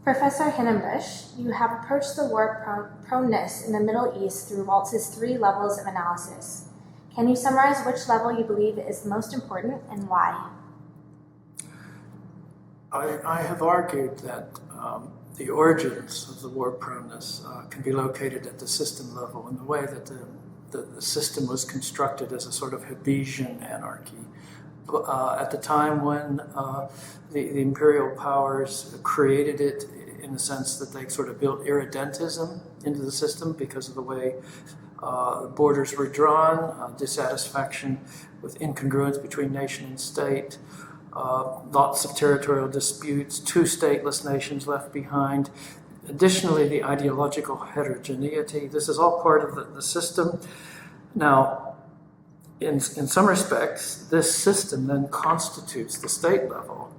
Professor Hinnebusch, you have approached the war proneness in the Middle East through Waltz's 3 levels of analysis. Can you summarize which level you believe is the most important and why? I have argued that the origins of the war proneness can be located at the system level in the way that the system was constructed as a sort of Hebesian anarchy. At the time when the imperial powers created it, in the sense that they sort of built irredentism into the system because of the way borders were drawn, dissatisfaction with incongruence between nation and state, lots of territorial disputes, 2 stateless nations left behind. Additionally, the ideological heterogeneity. This is all part of the system. Now, in some respects, this system then constitutes the state level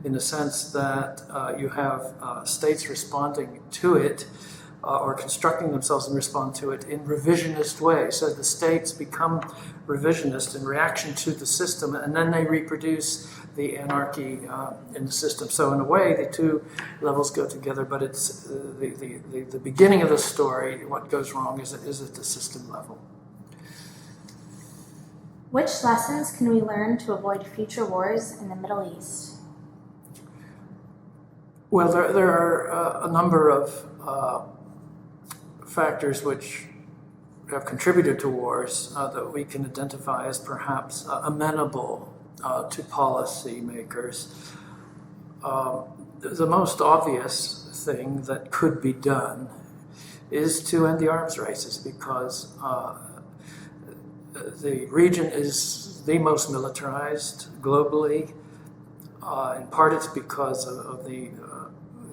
in the sense that you have states responding to it or constructing themselves and respond to it in revisionist ways. So the states become revisionist in reaction to the system, and then they reproduce the anarchy in the system. So in a way, the 2 levels go together, but it's the beginning of the story. What goes wrong is at the system level. Which lessons can we learn to avoid future wars in the Middle East? Well, there are a number of factors which have contributed to wars that we can identify as perhaps amenable to policymakers. The most obvious thing that could be done is to end the arms races, because the region is the most militarized globally. In part, it's because of the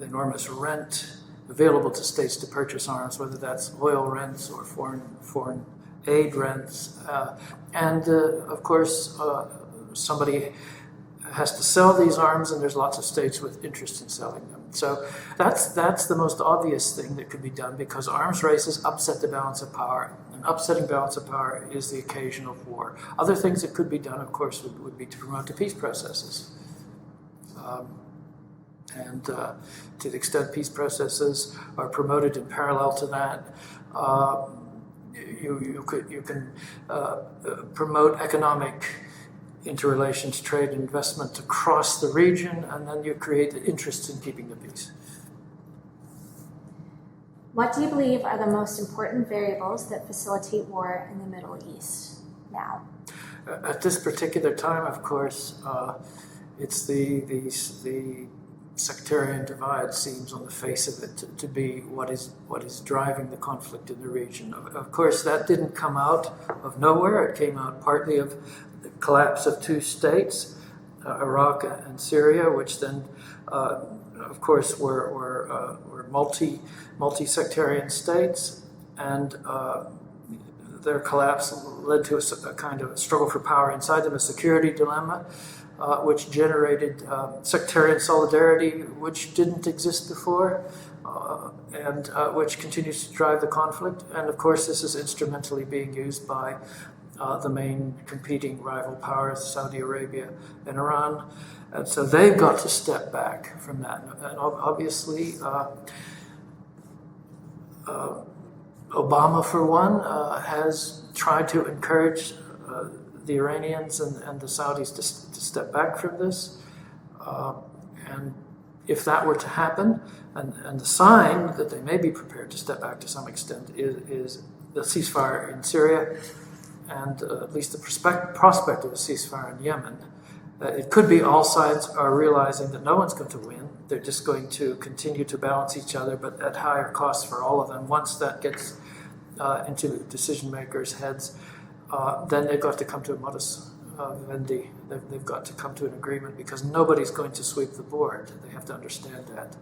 enormous rent available to states to purchase arms, whether that's oil rents or foreign aid rents. Of course, somebody has to sell these arms, and there's lots of states with interest in selling them. So that's the most obvious thing that could be done, because arms races upset the balance of power, and upsetting balance of power is the occasion of war. Other things that could be done, of course, would be to promote the peace processes. To the extent peace processes are promoted in parallel to that, you can promote economic interrelations, trade, and investment across the region, and then you create the interest in keeping the peace. What do you believe are the most important variables that facilitate war in the Middle East now? At this particular time, of course, it's the sectarian divide seems on the face of it to be what is driving the conflict in the region. Of course, that didn't come out of nowhere. It came out partly of the collapse of 2 states, Iraq and Syria, which then, of course, were multi-sectarian states, and their collapse led to a kind of struggle for power inside them, a security dilemma, which generated sectarian solidarity, which didn't exist before, and which continues to drive the conflict. And of course, this is instrumentally being used by the main competing rival powers, Saudi Arabia and Iran. And so they've got to step back from that. And obviously, Obama, for one, has tried to encourage the Iranians and the Saudis to step back from this. And if that were to happen, and the sign that they may be prepared to step back to some extent is the ceasefire in Syria, and at least the prospect of a ceasefire in Yemen. It could be all sides are realizing that no one's going to win. They're just going to continue to balance each other, but at higher costs for all of them. Once that gets into decision makers' heads, then they've got to come to a modus vivendi. They've got to come to an agreement, because nobody's going to sweep the board. They have to understand that.